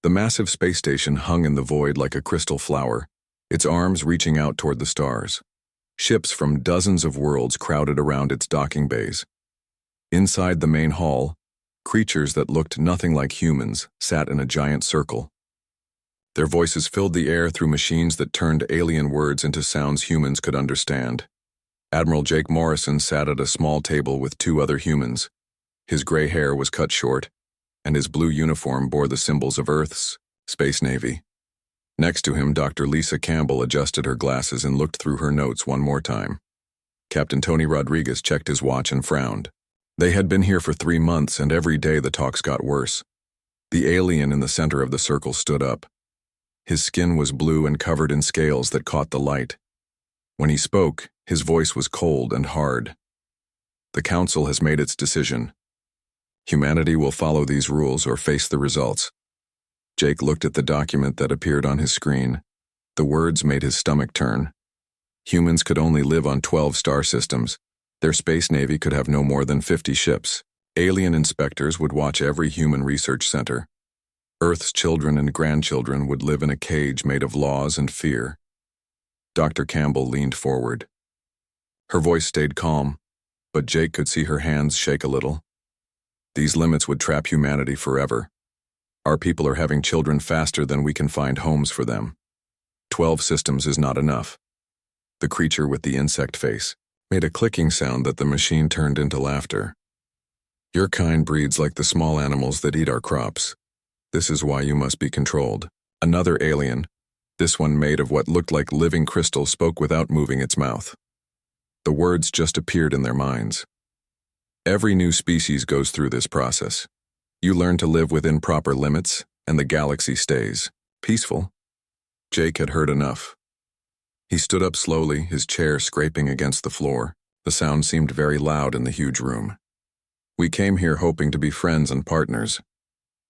The massive space station hung in the void like a crystal flower, its arms reaching out toward the stars. Ships from dozens of worlds crowded around its docking bays. Inside the main hall, creatures that looked nothing like humans sat in a giant circle. Their voices filled the air through machines that turned alien words into sounds humans could understand. Admiral Jake Morrison sat at a small table with two other humans. His gray hair was cut short, and his blue uniform bore the symbols of Earth's Space Navy. Next to him, Dr. Lisa Campbell adjusted her glasses and looked through her notes one more time. Captain Tony Rodriguez checked his watch and frowned. They had been here for 3 months, and every day the talks got worse. The alien in the center of the circle stood up. His skin was blue and covered in scales that caught the light. When he spoke, his voice was cold and hard. The Council has made its decision. Humanity will follow these rules or face the results. Jake looked at the document that appeared on his screen. The words made his stomach turn. Humans could only live on 12 star systems. Their space navy could have no more than 50 ships. Alien inspectors would watch every human research center. Earth's children and grandchildren would live in a cage made of laws and fear. Dr. Campbell leaned forward. Her voice stayed calm, but Jake could see her hands shake a little. These limits would trap humanity forever. Our people are having children faster than we can find homes for them. 12 systems is not enough. The creature with the insect face made a clicking sound that the machine turned into laughter. Your kind breeds like the small animals that eat our crops. This is why you must be controlled. Another alien, this one made of what looked like living crystal, spoke without moving its mouth. The words just appeared in their minds. Every new species goes through this process. You learn to live within proper limits, and the galaxy stays peaceful. Jake had heard enough. He stood up slowly, his chair scraping against the floor. The sound seemed very loud in the huge room. We came here hoping to be friends and partners.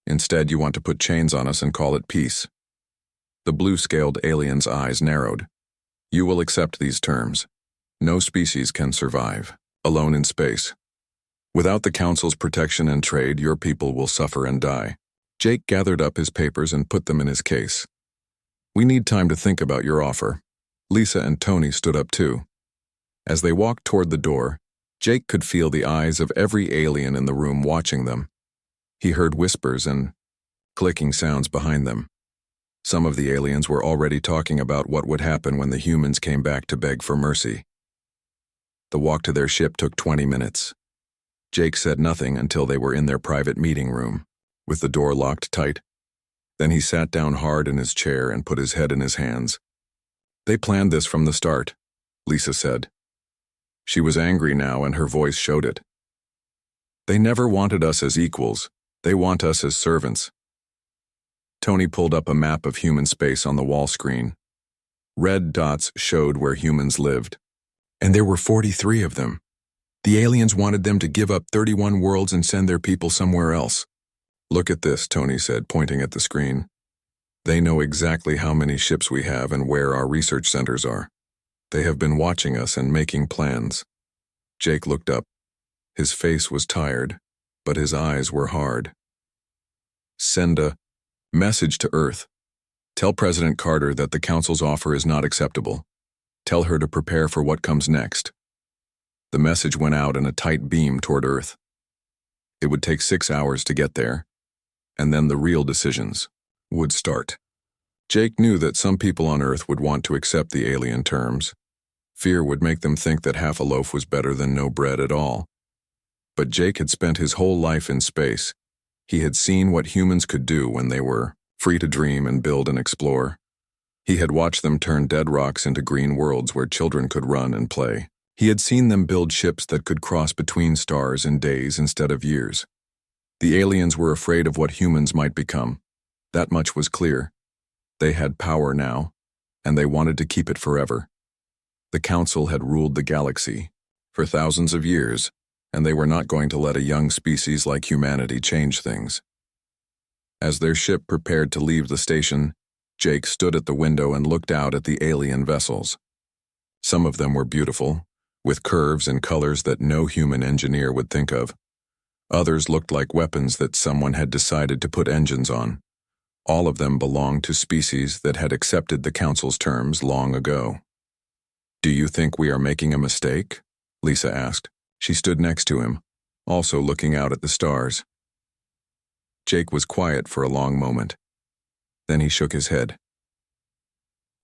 Instead, you want to put chains on us and call it peace. The blue-scaled alien's eyes narrowed. You will accept these terms. No species can survive, alone in space. Without the Council's protection and trade, your people will suffer and die. Jake gathered up his papers and put them in his case. We need time to think about your offer. Lisa and Tony stood up too. As they walked toward the door, Jake could feel the eyes of every alien in the room watching them. He heard whispers and clicking sounds behind them. Some of the aliens were already talking about what would happen when the humans came back to beg for mercy. The walk to their ship took 20 minutes. Jake said nothing until they were in their private meeting room, with the door locked tight. Then he sat down hard in his chair and put his head in his hands. They planned this from the start, Lisa said. She was angry now, and her voice showed it. They never wanted us as equals. They want us as servants. Tony pulled up a map of human space on the wall screen. Red dots showed where humans lived, and there were 43 of them. The aliens wanted them to give up 31 worlds and send their people somewhere else. Look at this, Tony said, pointing at the screen. They know exactly how many ships we have and where our research centers are. They have been watching us and making plans. Jake looked up. His face was tired, but his eyes were hard. Send a message to Earth. Tell President Carter that the Council's offer is not acceptable. Tell her to prepare for what comes next. The message went out in a tight beam toward Earth. It would take 6 hours to get there, and then the real decisions would start. Jake knew that some people on Earth would want to accept the alien terms. Fear would make them think that half a loaf was better than no bread at all. But Jake had spent his whole life in space. He had seen what humans could do when they were free to dream and build and explore. He had watched them turn dead rocks into green worlds where children could run and play. He had seen them build ships that could cross between stars in days instead of years. The aliens were afraid of what humans might become. That much was clear. They had power now, and they wanted to keep it forever. The Council had ruled the galaxy for thousands of years, and they were not going to let a young species like humanity change things. As their ship prepared to leave the station, Jake stood at the window and looked out at the alien vessels. Some of them were beautiful, with curves and colors that no human engineer would think of. Others looked like weapons that someone had decided to put engines on. All of them belonged to species that had accepted the Council's terms long ago. "Do you think we are making a mistake?" Lisa asked. She stood next to him, also looking out at the stars. Jake was quiet for a long moment. Then he shook his head.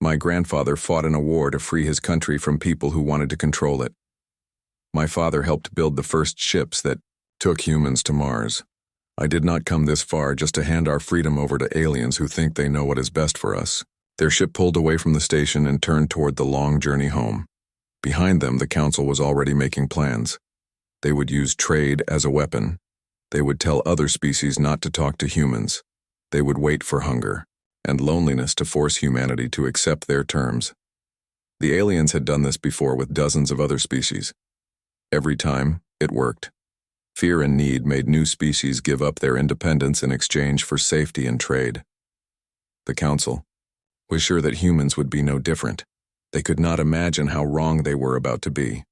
"My grandfather fought in a war to free his country from people who wanted to control it. My father helped build the first ships that took humans to Mars. I did not come this far just to hand our freedom over to aliens who think they know what is best for us." Their ship pulled away from the station and turned toward the long journey home. Behind them, the Council was already making plans. They would use trade as a weapon. They would tell other species not to talk to humans. They would wait for hunger and loneliness to force humanity to accept their terms. The aliens had done this before with dozens of other species. Every time, it worked. Fear and need made new species give up their independence in exchange for safety and trade. The Council was sure that humans would be no different. They could not imagine how wrong they were about to be.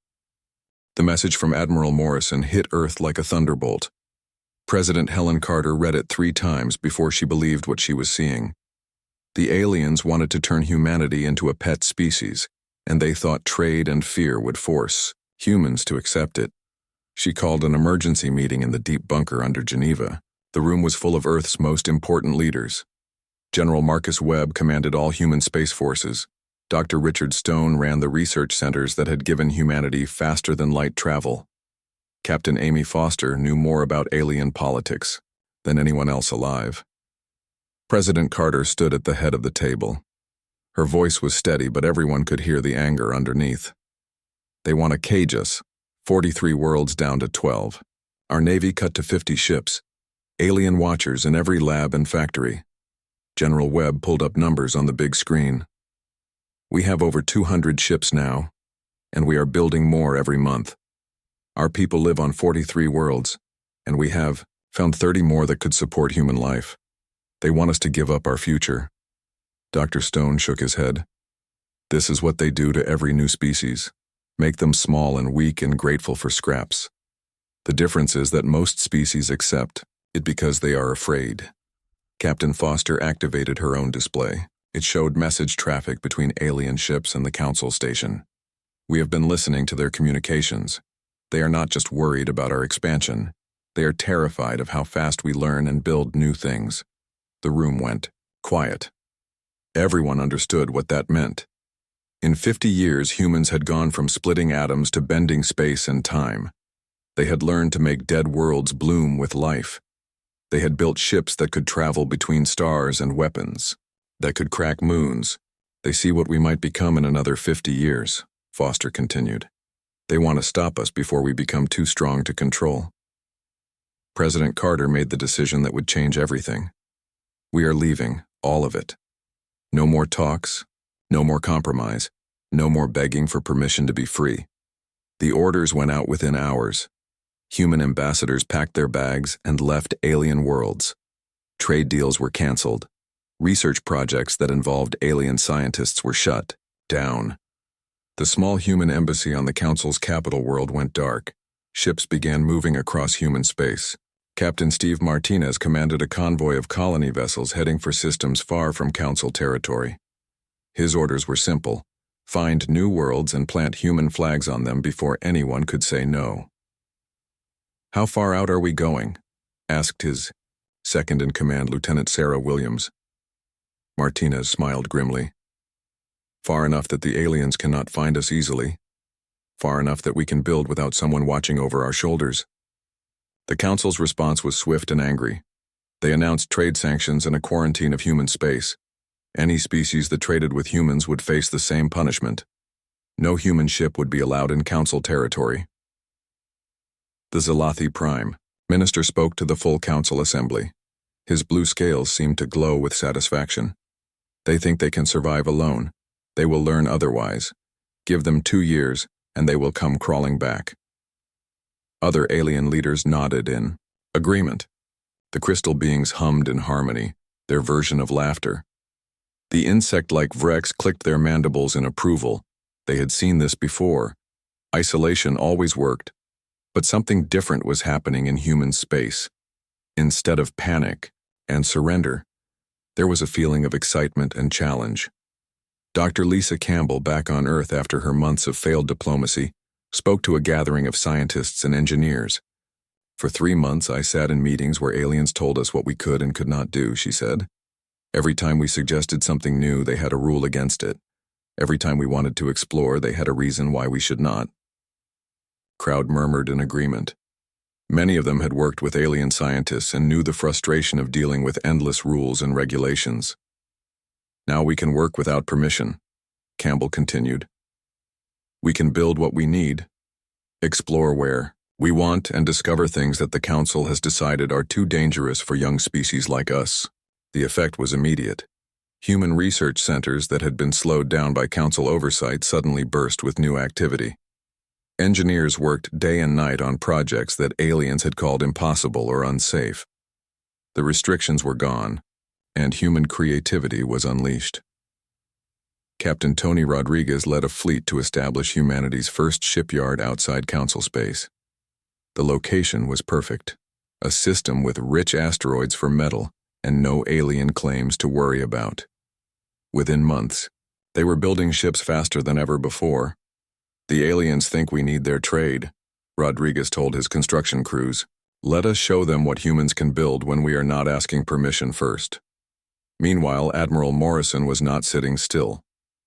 The message from Admiral Morrison hit Earth like a thunderbolt. President Helen Carter read it 3 times before she believed what she was seeing. The aliens wanted to turn humanity into a pet species, and they thought trade and fear would force humans to accept it. She called an emergency meeting in the deep bunker under Geneva. The room was full of Earth's most important leaders. General Marcus Webb commanded all human space forces. Dr. Richard Stone ran the research centers that had given humanity faster-than-light travel. Captain Amy Foster knew more about alien politics than anyone else alive. President Carter stood at the head of the table. Her voice was steady, but everyone could hear the anger underneath. "They want to cage us. 43 worlds down to 12. Our Navy cut to 50 ships. Alien watchers in every lab and factory." General Webb pulled up numbers on the big screen. "We have over 200 ships now, and we are building more every month. Our people live on 43 worlds, and we have found 30 more that could support human life. They want us to give up our future." Dr. Stone shook his head. "This is what they do to every new species. Make them small and weak and grateful for scraps. The difference is that most species accept it because they are afraid." Captain Foster activated her own display. It showed message traffic between alien ships and the Council station. "We have been listening to their communications. They are not just worried about our expansion. They are terrified of how fast we learn and build new things." The room went quiet. Everyone understood what that meant. In 50 years, humans had gone from splitting atoms to bending space and time. They had learned to make dead worlds bloom with life. They had built ships that could travel between stars and weapons, that could crack moons. "They see what we might become in another 50 years, Foster continued. "They want to stop us before we become too strong to control." President Carter made the decision that would change everything. "We are leaving, all of it. No more talks. No more compromise, no more begging for permission to be free." The orders went out within hours. Human ambassadors packed their bags and left alien worlds. Trade deals were canceled. Research projects that involved alien scientists were shut down. The small human embassy on the Council's capital world went dark. Ships began moving across human space. Captain Steve Martinez commanded a convoy of colony vessels heading for systems far from Council territory. His orders were simple: find new worlds and plant human flags on them before anyone could say no. "How far out are we going?" asked his second-in-command, Lieutenant Sarah Williams. Martinez smiled grimly. "Far enough that the aliens cannot find us easily. Far enough that we can build without someone watching over our shoulders." The Council's response was swift and angry. They announced trade sanctions and a quarantine of human space. Any species that traded with humans would face the same punishment. No human ship would be allowed in Council territory. The Zalathi Prime Minister spoke to the full Council assembly. His blue scales seemed to glow with satisfaction. "They think they can survive alone. They will learn otherwise. Give them 2 years, and they will come crawling back." Other alien leaders nodded in agreement. The crystal beings hummed in harmony, their version of laughter. The insect-like Vrex clicked their mandibles in approval. They had seen this before. Isolation always worked, but something different was happening in human space. Instead of panic and surrender, There was a feeling of excitement and challenge. Dr. Lisa Campbell, back on Earth after her months of failed diplomacy, spoke to a gathering of scientists and engineers. "For 3 months, I sat in meetings where aliens told us what we could and could not do," she said. "Every time we suggested something new, they had a rule against it. Every time we wanted to explore, they had a reason why we should not." Crowd murmured in agreement. Many of them had worked with alien scientists and knew the frustration of dealing with endless rules and regulations. "Now we can work without permission," Campbell continued. "We can build what we need, explore where we want, and discover things that the Council has decided are too dangerous for young species like us." The effect was immediate. Human research centers that had been slowed down by Council oversight suddenly burst with new activity. Engineers worked day and night on projects that aliens had called impossible or unsafe. The restrictions were gone, and human creativity was unleashed. Captain Tony Rodriguez led a fleet to establish humanity's first shipyard outside Council space. The location was perfect, a system with rich asteroids for metal and no alien claims to worry about. Within months, they were building ships faster than ever before. "The aliens think we need their trade," Rodriguez told his construction crews. "Let us show them what humans can build when we are not asking permission first." Meanwhile, Admiral Morrison was not sitting still.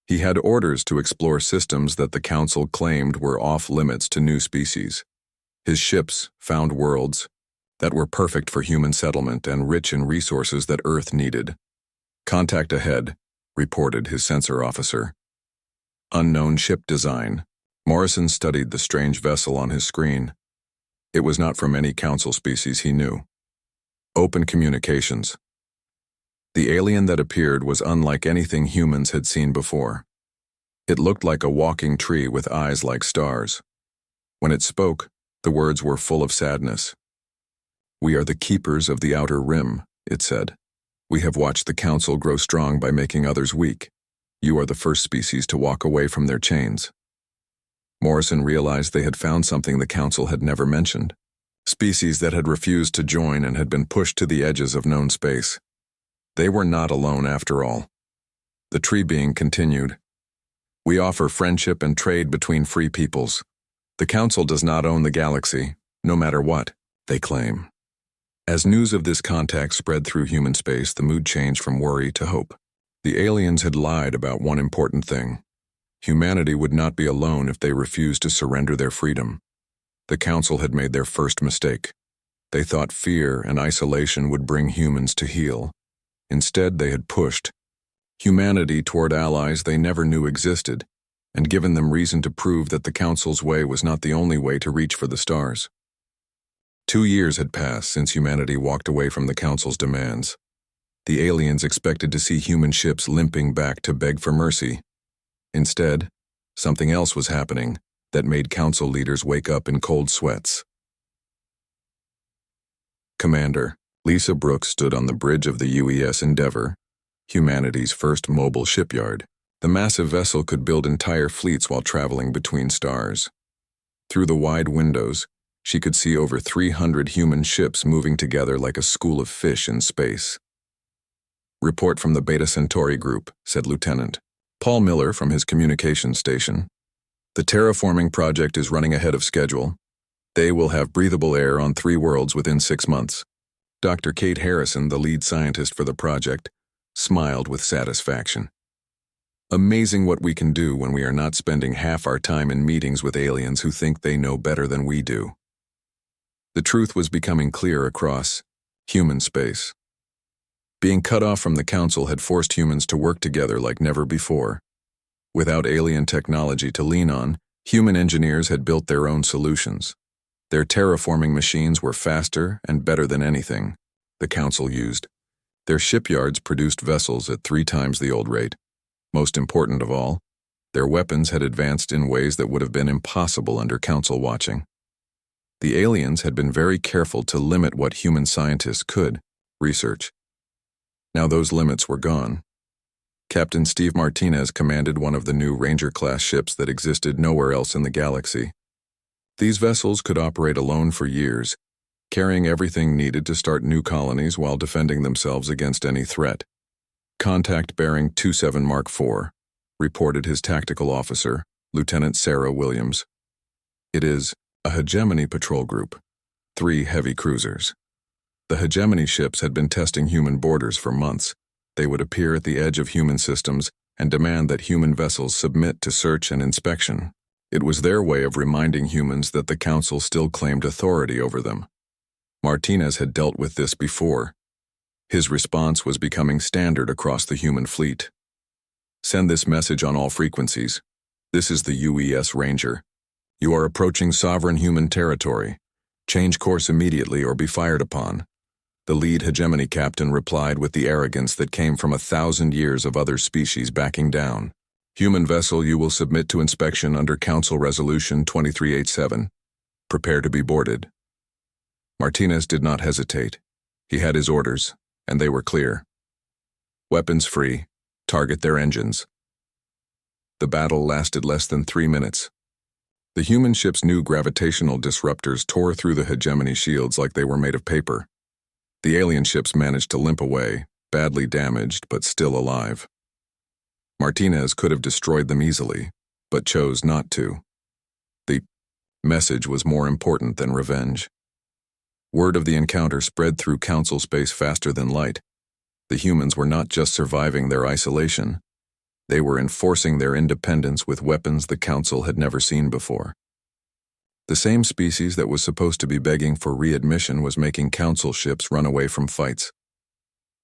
He had orders to explore systems that the Council claimed were off-limits to new species. His ships found worlds that were perfect for human settlement and rich in resources that Earth needed. "Contact ahead," reported his sensor officer. Unknown ship design. Morrison studied the strange vessel on his screen. It was not from any Council species he knew. Open communications. The alien that appeared was unlike anything humans had seen before. It looked like a walking tree with eyes like stars. When it spoke, the words were full of sadness. "We are the keepers of the outer rim," it said. "We have watched the Council grow strong by making others weak. You are the first species to walk away from their chains." Morrison realized they had found something the Council had never mentioned. Species that had refused to join and had been pushed to the edges of known space. They were not alone after all. The tree being continued. "We offer friendship and trade between free peoples. The Council does not own the galaxy, no matter what," they claim. As news of this contact spread through human space, the mood changed from worry to hope. The aliens had lied about one important thing. Humanity would not be alone if they refused to surrender their freedom. The Council had made their first mistake. They thought fear and isolation would bring humans to heel. Instead, they had pushed humanity toward allies they never knew existed, and given them reason to prove that the Council's way was not the only way to reach for the stars. 2 years had passed since humanity walked away from the Council's demands. The aliens expected to see human ships limping back to beg for mercy. Instead, something else was happening that made Council leaders wake up in cold sweats. Commander Lisa Brooks stood on the bridge of the UES Endeavour, humanity's first mobile shipyard. The massive vessel could build entire fleets while traveling between stars. Through the wide windows, she could see over 300 human ships moving together like a school of fish in space. "Report from the Beta Centauri group," said Lieutenant Paul Miller from his communications station. "The terraforming project is running ahead of schedule. They will have breathable air on 3 worlds within 6 months. Dr. Kate Harrison, the lead scientist for the project, smiled with satisfaction. "Amazing what we can do when we are not spending half our time in meetings with aliens who think they know better than we do." The truth was becoming clear across human space. Being cut off from the Council had forced humans to work together like never before. Without alien technology to lean on, human engineers had built their own solutions. Their terraforming machines were faster and better than anything the Council used. Their shipyards produced vessels at 3 times the old rate. Most important of all, their weapons had advanced in ways that would have been impossible under Council watching. The aliens had been very careful to limit what human scientists could research. Now those limits were gone. Captain Steve Martinez commanded one of the new Ranger-class ships that existed nowhere else in the galaxy. These vessels could operate alone for years, carrying everything needed to start new colonies while defending themselves against any threat. Contact bearing 27 Mark IV, reported his tactical officer, Lieutenant Sarah Williams. It is a hegemony patrol group, 3 heavy cruisers. The hegemony ships had been testing human borders for months. They would appear at the edge of human systems and demand that human vessels submit to search and inspection. It was their way of reminding humans that the Council still claimed authority over them. Martinez had dealt with this before. His response was becoming standard across the human fleet. Send this message on all frequencies. This is the UES Ranger. You are approaching sovereign human territory. Change course immediately or be fired upon. The lead hegemony captain replied with the arrogance that came from 1,000 years of other species backing down. Human vessel, you will submit to inspection under Council Resolution 2387. Prepare to be boarded. Martinez did not hesitate. He had his orders, and they were clear. Weapons free. Target their engines. The battle lasted less than 3 minutes. The human ship's new gravitational disruptors tore through the hegemony shields like they were made of paper. The alien ships managed to limp away, badly damaged but still alive. Martinez could have destroyed them easily, but chose not to. The message was more important than revenge. Word of the encounter spread through Council space faster than light. The humans were not just surviving their isolation. They were enforcing their independence with weapons the Council had never seen before. The same species that was supposed to be begging for readmission was making Council ships run away from fights.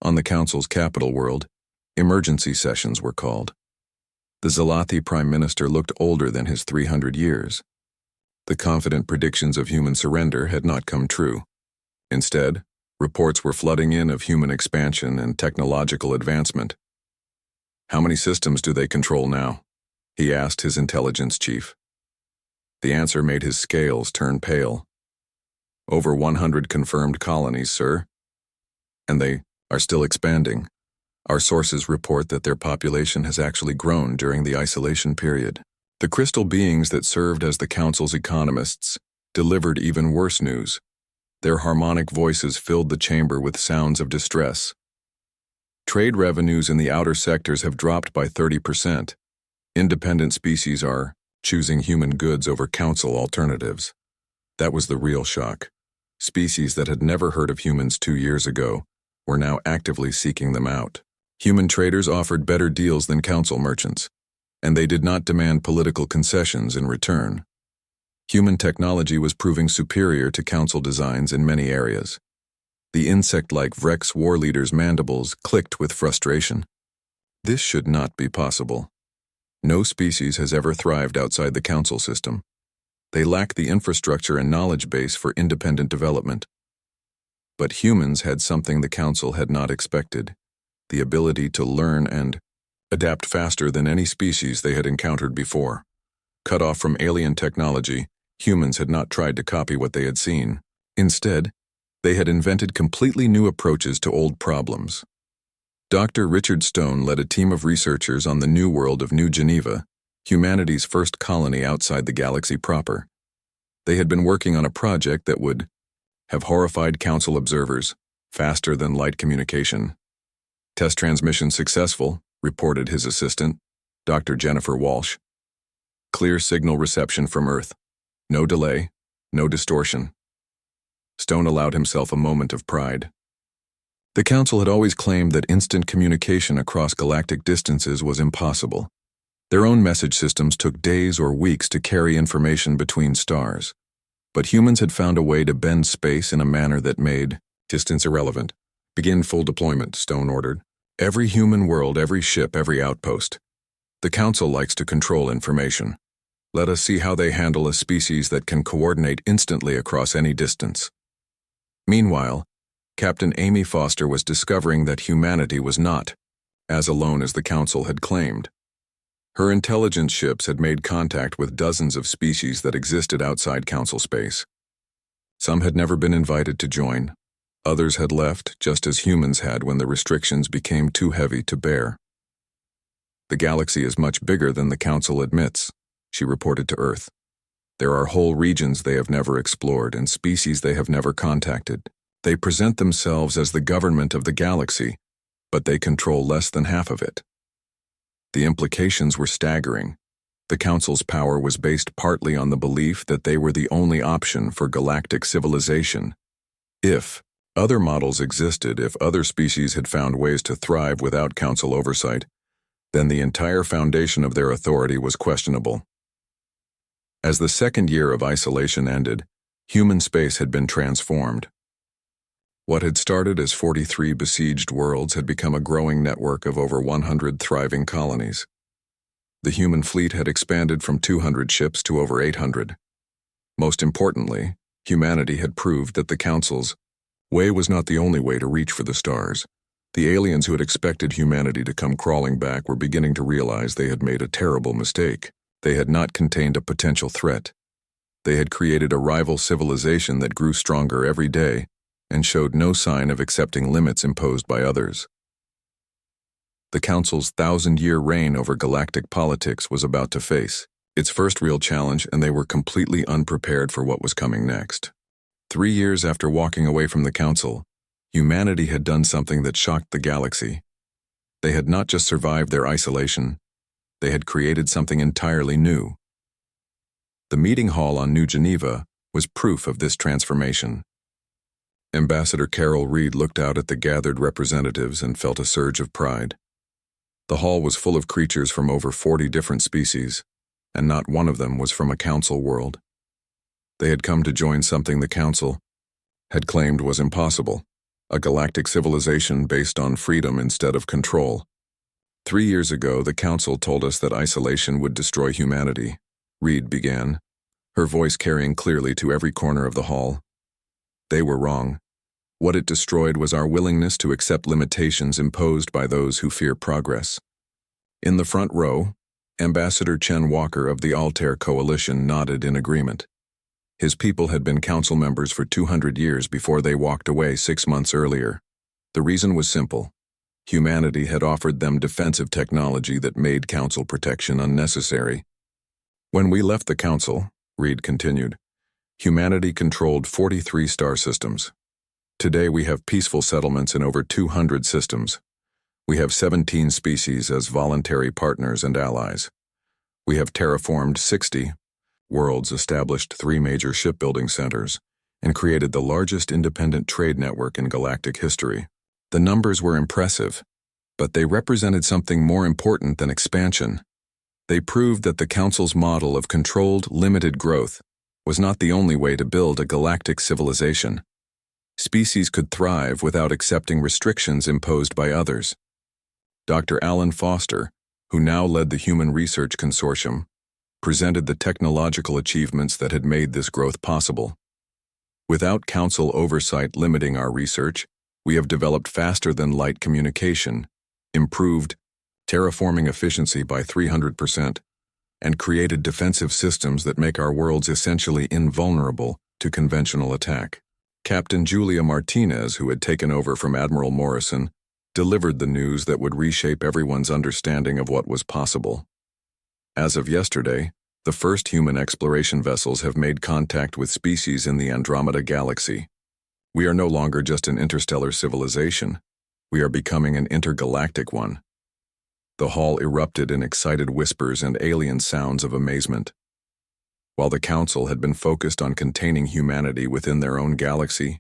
On the Council's capital world, emergency sessions were called. The Zalathi Prime Minister looked older than his 300 years. The confident predictions of human surrender had not come true. Instead, reports were flooding in of human expansion and technological advancement. How many systems do they control now? He asked his intelligence chief. The answer made his scales turn pale. Over 100 confirmed colonies, sir. And they are still expanding. Our sources report that their population has actually grown during the isolation period. The crystal beings that served as the Council's economists delivered even worse news. Their harmonic voices filled the chamber with sounds of distress. Trade revenues in the outer sectors have dropped by 30%. Independent species are choosing human goods over Council alternatives. That was the real shock. Species that had never heard of humans 2 years ago were now actively seeking them out. Human traders offered better deals than Council merchants, and they did not demand political concessions in return. Human technology was proving superior to Council designs in many areas. The insect-like Vrex war leaders' mandibles clicked with frustration. This should not be possible. No species has ever thrived outside the Council system. They lack the infrastructure and knowledge base for independent development. But humans had something the Council had not expected: the ability to learn and adapt faster than any species they had encountered before. Cut off from alien technology, humans had not tried to copy what they had seen. Instead, they had invented completely new approaches to old problems. Dr. Richard Stone led a team of researchers on the New World of New Geneva, humanity's first colony outside the galaxy proper. They had been working on a project that would have horrified Council observers: faster than light communication. Test transmission successful, reported his assistant, Dr. Jennifer Walsh. Clear signal reception from Earth. No delay, no distortion. Stone allowed himself a moment of pride. The Council had always claimed that instant communication across galactic distances was impossible. Their own message systems took days or weeks to carry information between stars. But humans had found a way to bend space in a manner that made distance irrelevant. Begin full deployment, Stone ordered. Every human world, every ship, every outpost. The Council likes to control information. Let us see how they handle a species that can coordinate instantly across any distance. Meanwhile, Captain Amy Foster was discovering that humanity was not as alone as the Council had claimed. Her intelligence ships had made contact with dozens of species that existed outside Council space. Some had never been invited to join. Others had left, just as humans had when the restrictions became too heavy to bear. The galaxy is much bigger than the Council admits, she reported to Earth. There are whole regions they have never explored and species they have never contacted. They present themselves as the government of the galaxy, but they control less than half of it. The implications were staggering. The Council's power was based partly on the belief that they were the only option for galactic civilization. If other models existed, if other species had found ways to thrive without Council oversight, then the entire foundation of their authority was questionable. As the second year of isolation ended, human space had been transformed. What had started as 43 besieged worlds had become a growing network of over 100 thriving colonies. The human fleet had expanded from 200 ships to over 800. Most importantly, humanity had proved that the Council's way was not the only way to reach for the stars. The aliens who had expected humanity to come crawling back were beginning to realize they had made a terrible mistake. They had not contained a potential threat. They had created a rival civilization that grew stronger every day and showed no sign of accepting limits imposed by others. The Council's 1,000-year reign over galactic politics was about to face its first real challenge, and they were completely unprepared for what was coming next. 3 years after walking away from the Council, humanity had done something that shocked the galaxy. They had not just survived their isolation, they had created something entirely new. The meeting hall on New Geneva was proof of this transformation. Ambassador Carol Reed looked out at the gathered representatives and felt a surge of pride. The hall was full of creatures from over 40 different species, and not one of them was from a Council world. They had come to join something the Council had claimed was impossible, a galactic civilization based on freedom instead of control. 3 years ago, the Council told us that isolation would destroy humanity, Reed began, her voice carrying clearly to every corner of the hall. They were wrong. What it destroyed was our willingness to accept limitations imposed by those who fear progress. In the front row, Ambassador Chen Walker of the Altair Coalition nodded in agreement. His people had been Council members for 200 years before they walked away 6 months earlier. The reason was simple. Humanity had offered them defensive technology that made Council protection unnecessary. When we left the Council, Reed continued, humanity controlled 43 star systems. Today we have peaceful settlements in over 200 systems. We have 17 species as voluntary partners and allies. We have terraformed 60 worlds, established 3 major shipbuilding centers, and created the largest independent trade network in galactic history. The numbers were impressive, but they represented something more important than expansion. They proved that the Council's model of controlled, limited growth was not the only way to build a galactic civilization. Species could thrive without accepting restrictions imposed by others. Dr. Alan Foster, who now led the Human Research Consortium, presented the technological achievements that had made this growth possible. Without Council oversight limiting our research, we have developed faster-than-light communication, improved terraforming efficiency by 300%, and created defensive systems that make our worlds essentially invulnerable to conventional attack. Captain Julia Martinez, who had taken over from Admiral Morrison, delivered the news that would reshape everyone's understanding of what was possible. As of yesterday, the first human exploration vessels have made contact with species in the Andromeda Galaxy. We are no longer just an interstellar civilization. We are becoming an intergalactic one. The hall erupted in excited whispers and alien sounds of amazement. While the Council had been focused on containing humanity within their own galaxy,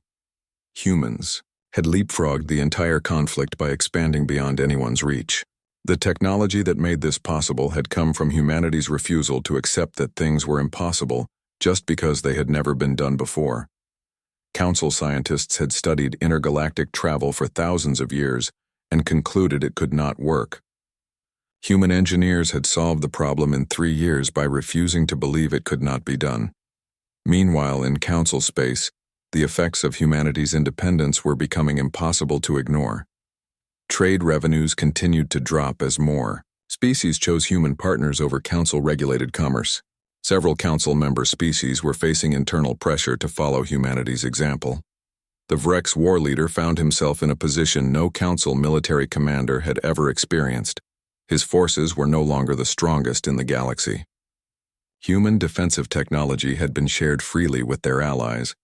humans had leapfrogged the entire conflict by expanding beyond anyone's reach. The technology that made this possible had come from humanity's refusal to accept that things were impossible just because they had never been done before. Council scientists had studied intergalactic travel for thousands of years and concluded it could not work. Human engineers had solved the problem in 3 years by refusing to believe it could not be done. Meanwhile, in Council space, the effects of humanity's independence were becoming impossible to ignore. Trade revenues continued to drop as more species chose human partners over Council-regulated commerce. Several Council member species were facing internal pressure to follow humanity's example. The Vrex war leader found himself in a position no Council military commander had ever experienced. His forces were no longer the strongest in the galaxy. Human defensive technology had been shared freely with their allies,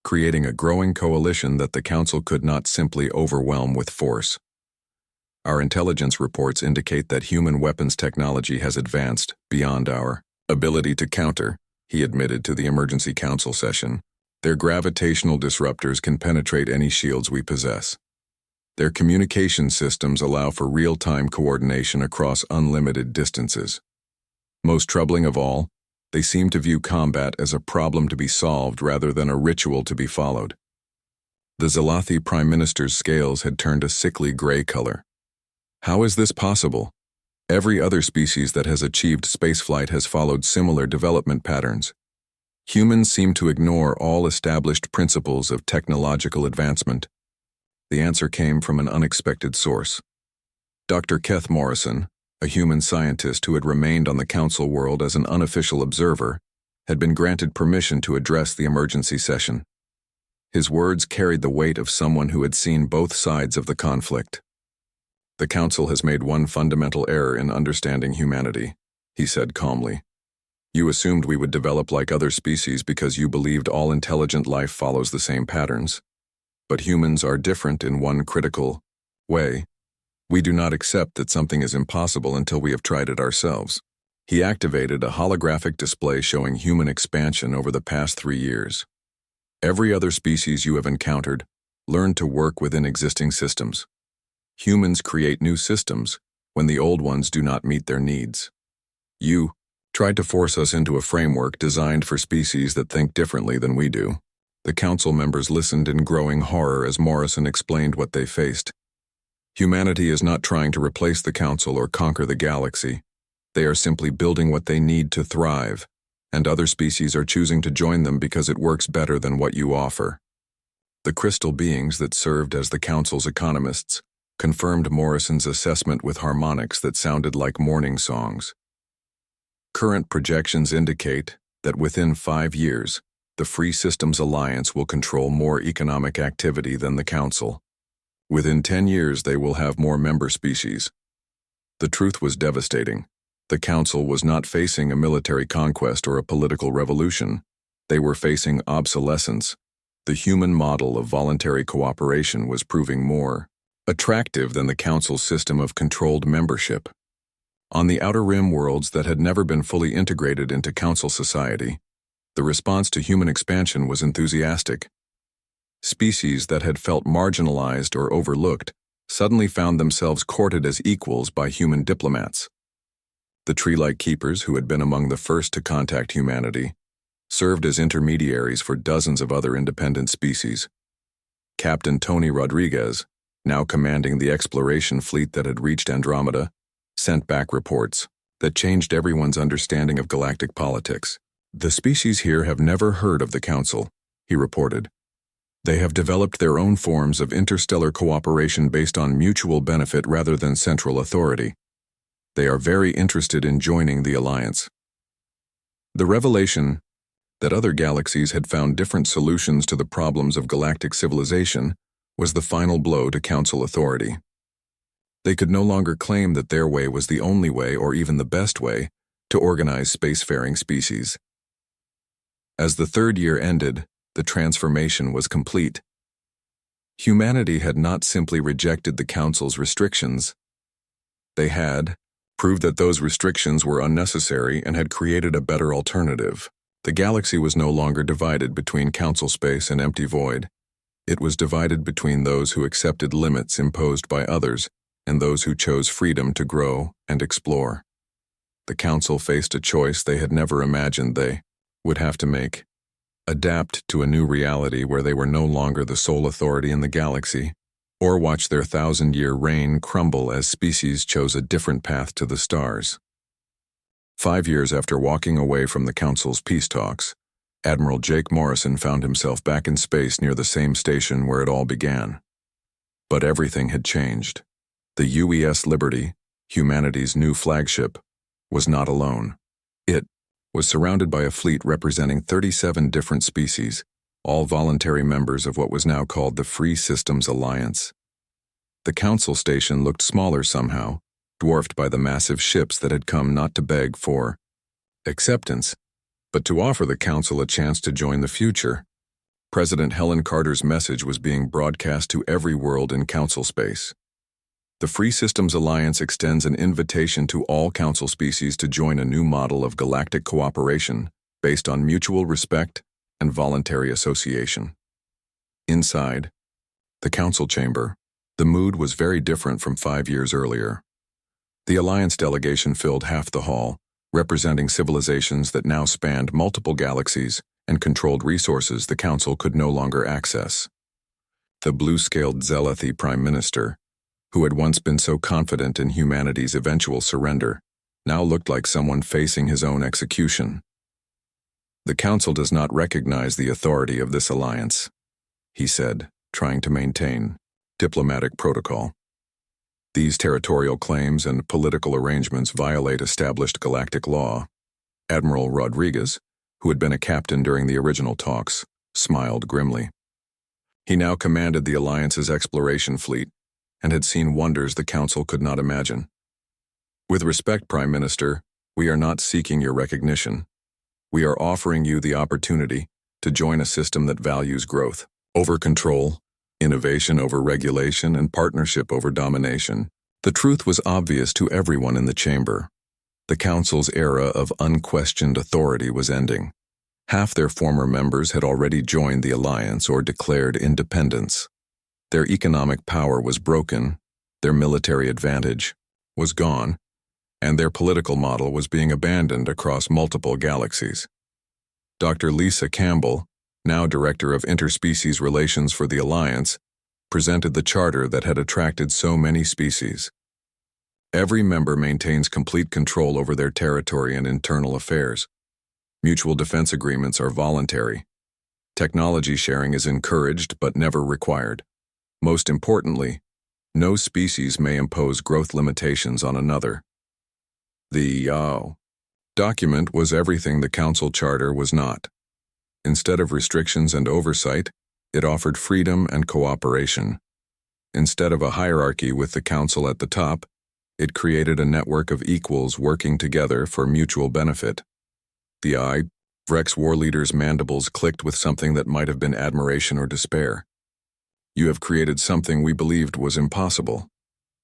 creating a growing coalition that the Council could not simply overwhelm with force. Our intelligence reports indicate that human weapons technology has advanced beyond our ability to counter, he admitted to the emergency council session. Their gravitational disruptors can penetrate any shields we possess. Their communication systems allow for real-time coordination across unlimited distances. Most troubling of all, they seem to view combat as a problem to be solved rather than a ritual to be followed. The Zalathi Prime Minister's scales had turned a sickly gray color. How is this possible? Every other species that has achieved spaceflight has followed similar development patterns. Humans seem to ignore all established principles of technological advancement. The answer came from an unexpected source. Dr. Keth Morrison, a human scientist who had remained on the council world as an unofficial observer, had been granted permission to address the emergency session. His words carried the weight of someone who had seen both sides of the conflict. The council has made one fundamental error in understanding humanity, he said calmly. You assumed we would develop like other species because you believed all intelligent life follows the same patterns. But humans are different in one critical way. We do not accept that something is impossible until we have tried it ourselves. He activated a holographic display showing human expansion over the past 3 years. Every other species you have encountered learned to work within existing systems. Humans create new systems when the old ones do not meet their needs. You tried to force us into a framework designed for species that think differently than we do. The council members listened in growing horror as Morrison explained what they faced. Humanity is not trying to replace the council or conquer the galaxy. They are simply building what they need to thrive, and other species are choosing to join them because it works better than what you offer. The crystal beings that served as the council's economists confirmed Morrison's assessment with harmonics that sounded like morning songs. Current projections indicate that within 5 years, the Free Systems Alliance will control more economic activity than the Council. Within 10 years, they will have more member species. The truth was devastating. The Council was not facing a military conquest or a political revolution. They were facing obsolescence. The human model of voluntary cooperation was proving more attractive than the Council's system of controlled membership. On the Outer Rim worlds that had never been fully integrated into Council society, the response to human expansion was enthusiastic. Species that had felt marginalized or overlooked suddenly found themselves courted as equals by human diplomats. The tree-like keepers, who had been among the first to contact humanity, served as intermediaries for dozens of other independent species. Captain Tony Rodriguez, now commanding the exploration fleet that had reached Andromeda, sent back reports that changed everyone's understanding of galactic politics. The species here have never heard of the Council, he reported. They have developed their own forms of interstellar cooperation based on mutual benefit rather than central authority. They are very interested in joining the Alliance. The revelation that other galaxies had found different solutions to the problems of galactic civilization was the final blow to Council authority. They could no longer claim that their way was the only way or even the best way to organize spacefaring species. As the 3rd year ended, the transformation was complete. Humanity had not simply rejected the Council's restrictions. They had proved that those restrictions were unnecessary and had created a better alternative. The galaxy was no longer divided between Council space and empty void. It was divided between those who accepted limits imposed by others and those who chose freedom to grow and explore. The Council faced a choice they had never imagined they would have to make: adapt to a new reality where they were no longer the sole authority in the galaxy, or watch their 1,000-year reign crumble as species chose a different path to the stars. 5 years after walking away from the Council's peace talks, Admiral Jake Morrison found himself back in space near the same station where it all began. But everything had changed. The UES Liberty, humanity's new flagship, was not alone. It was surrounded by a fleet representing 37 different species, all voluntary members of what was now called the Free Systems Alliance. The Council station looked smaller somehow, dwarfed by the massive ships that had come not to beg for acceptance, but to offer the Council a chance to join the future. President Helen Carter's message was being broadcast to every world in Council space. The Free Systems Alliance extends an invitation to all Council species to join a new model of galactic cooperation based on mutual respect and voluntary association. Inside the Council chamber, the mood was very different from 5 years earlier. The Alliance delegation filled half the hall, representing civilizations that now spanned multiple galaxies and controlled resources the Council could no longer access. The blue-scaled Zelethi Prime Minister, who had once been so confident in humanity's eventual surrender, now looked like someone facing his own execution. The Council does not recognize the authority of this alliance, he said, trying to maintain diplomatic protocol. These territorial claims and political arrangements violate established galactic law. Admiral Rodriguez, who had been a captain during the original talks, smiled grimly. He now commanded the Alliance's exploration fleet and had seen wonders the Council could not imagine. With respect, Prime Minister, we are not seeking your recognition. We are offering you the opportunity to join a system that values growth over control, innovation over regulation, and partnership over domination. The truth was obvious to everyone in the chamber. The Council's era of unquestioned authority was ending. Half their former members had already joined the Alliance or declared independence. Their economic power was broken, their military advantage was gone, and their political model was being abandoned across multiple galaxies. Dr. Lisa Campbell, now Director of Interspecies Relations for the Alliance, presented the charter that had attracted so many species. Every member maintains complete control over their territory and internal affairs. Mutual defense agreements are voluntary. Technology sharing is encouraged but never required. Most importantly, no species may impose growth limitations on another. The document was everything the Council Charter was not. Instead of restrictions and oversight, it offered freedom and cooperation. Instead of a hierarchy with the Council at the top, it created a network of equals working together for mutual benefit. The Vrex war leader's mandibles clicked with something that might have been admiration or despair. You have created something we believed was impossible,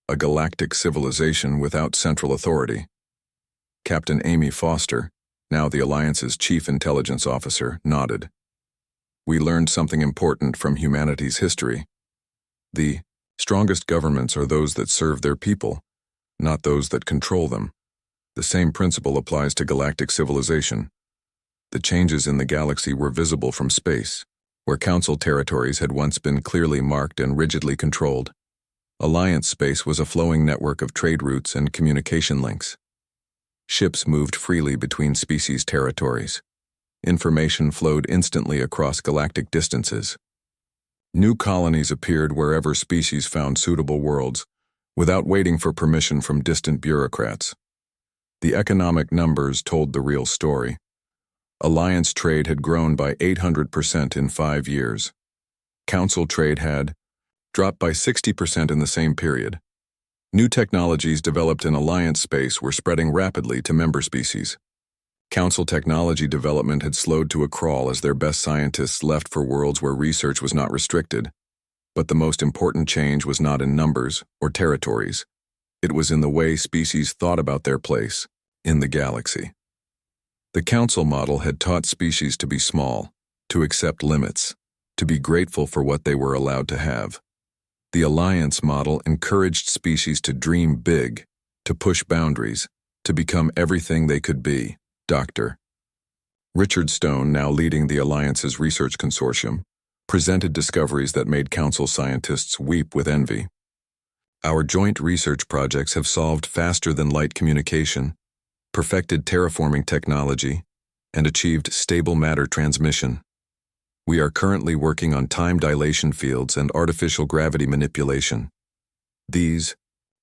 a galactic civilization without central authority. Captain Amy Foster, now the Alliance's Chief Intelligence Officer, nodded. We learned something important from humanity's history. The strongest governments are those that serve their people, not those that control them. The same principle applies to galactic civilization. The changes in the galaxy were visible from space, where Council territories had once been clearly marked and rigidly controlled. Alliance space was a flowing network of trade routes and communication links. Ships moved freely between species territories. Information flowed instantly across galactic distances. New colonies appeared wherever species found suitable worlds, without waiting for permission from distant bureaucrats. The economic numbers told the real story. Alliance trade had grown by 800% in 5 years. Council trade had dropped by 60% in the same period. New technologies developed in Alliance space were spreading rapidly to member species. Council technology development had slowed to a crawl as their best scientists left for worlds where research was not restricted. But the most important change was not in numbers or territories. It was in the way species thought about their place in the galaxy. The Council model had taught species to be small, to accept limits, to be grateful for what they were allowed to have. The Alliance model encouraged species to dream big, to push boundaries, to become everything they could be. Dr. Richard Stone, now leading the Alliance's research consortium, presented discoveries that made Council scientists weep with envy. Our joint research projects have solved faster-than-light communication, perfected terraforming technology, and achieved stable matter transmission. We are currently working on time dilation fields and artificial gravity manipulation. These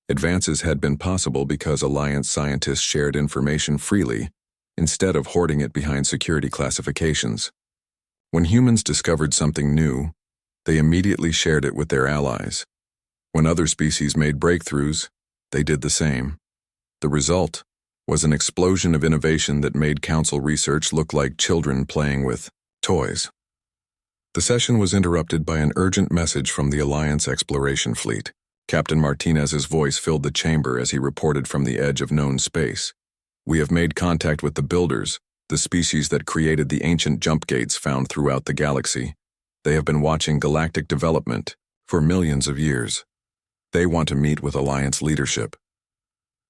advances had been possible because Alliance scientists shared information freely, instead of hoarding it behind security classifications. When humans discovered something new, they immediately shared it with their allies. When other species made breakthroughs, they did the same. The result was an explosion of innovation that made Council research look like children playing with toys. The session was interrupted by an urgent message from the Alliance exploration fleet. Captain Martinez's voice filled the chamber as he reported from the edge of known space. "We have made contact with the Builders, the species that created the ancient jump gates found throughout the galaxy. They have been watching galactic development for millions of years. They want to meet with Alliance leadership."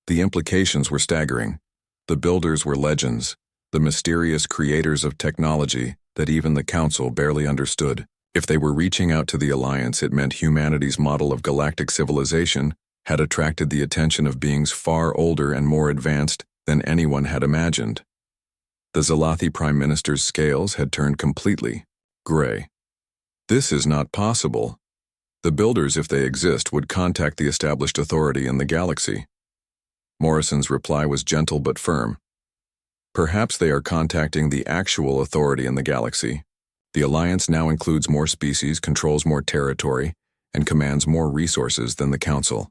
The implications were staggering. The Builders were legends, the mysterious creators of technology that even the Council barely understood. If they were reaching out to the Alliance, it meant humanity's model of galactic civilization had attracted the attention of beings far older and more advanced than anyone had imagined. The Zalathi Prime Minister's scales had turned completely gray. "This is not possible. The Builders, if they exist, would contact the established authority in the galaxy." Morrison's reply was gentle but firm. "Perhaps they are contacting the actual authority in the galaxy. The Alliance now includes more species, controls more territory, and commands more resources than the Council.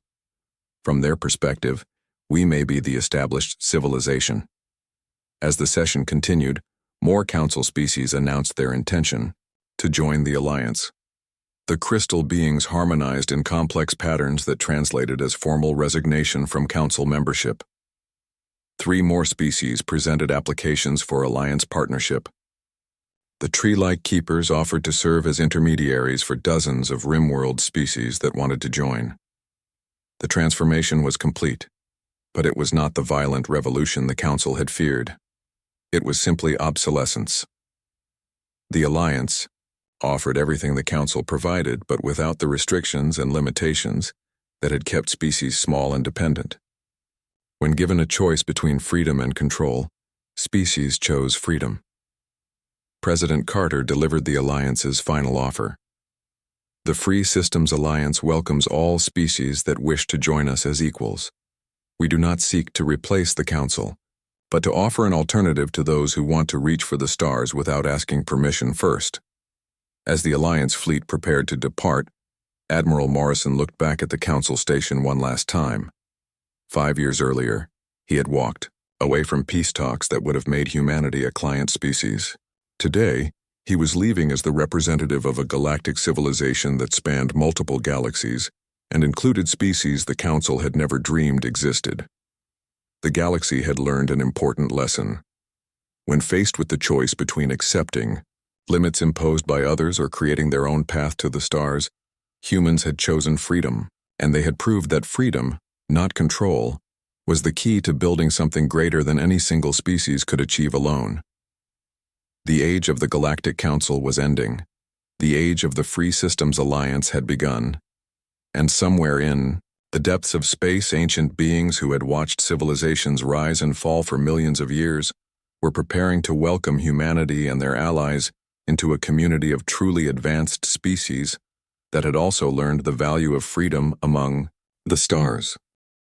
From their perspective, we may be the established civilization." As the session continued, more Council species announced their intention to join the Alliance. The crystal beings harmonized in complex patterns that translated as formal resignation from Council membership. 3 more species presented applications for Alliance partnership. The tree-like keepers offered to serve as intermediaries for dozens of Rimworld species that wanted to join. The transformation was complete, but it was not the violent revolution the Council had feared. It was simply obsolescence. The Alliance offered everything the Council provided, but without the restrictions and limitations that had kept species small and dependent. When given a choice between freedom and control, species chose freedom. President Carter delivered the Alliance's final offer. "The Free Systems Alliance welcomes all species that wish to join us as equals. We do not seek to replace the Council, but to offer an alternative to those who want to reach for the stars without asking permission first." As the Alliance fleet prepared to depart, Admiral Morrison looked back at the Council station one last time. 5 years earlier, he had walked away from peace talks that would have made humanity a client species. Today, he was leaving as the representative of a galactic civilization that spanned multiple galaxies and included species the Council had never dreamed existed. The galaxy had learned an important lesson. When faced with the choice between accepting limits imposed by others or creating their own path to the stars, humans had chosen freedom, and they had proved that freedom, not control, was the key to building something greater than any single species could achieve alone. The age of the Galactic Council was ending. The age of the Free Systems Alliance had begun. And somewhere in the depths of space, ancient beings who had watched civilizations rise and fall for millions of years were preparing to welcome humanity and their allies into a community of truly advanced species that had also learned the value of freedom among the stars.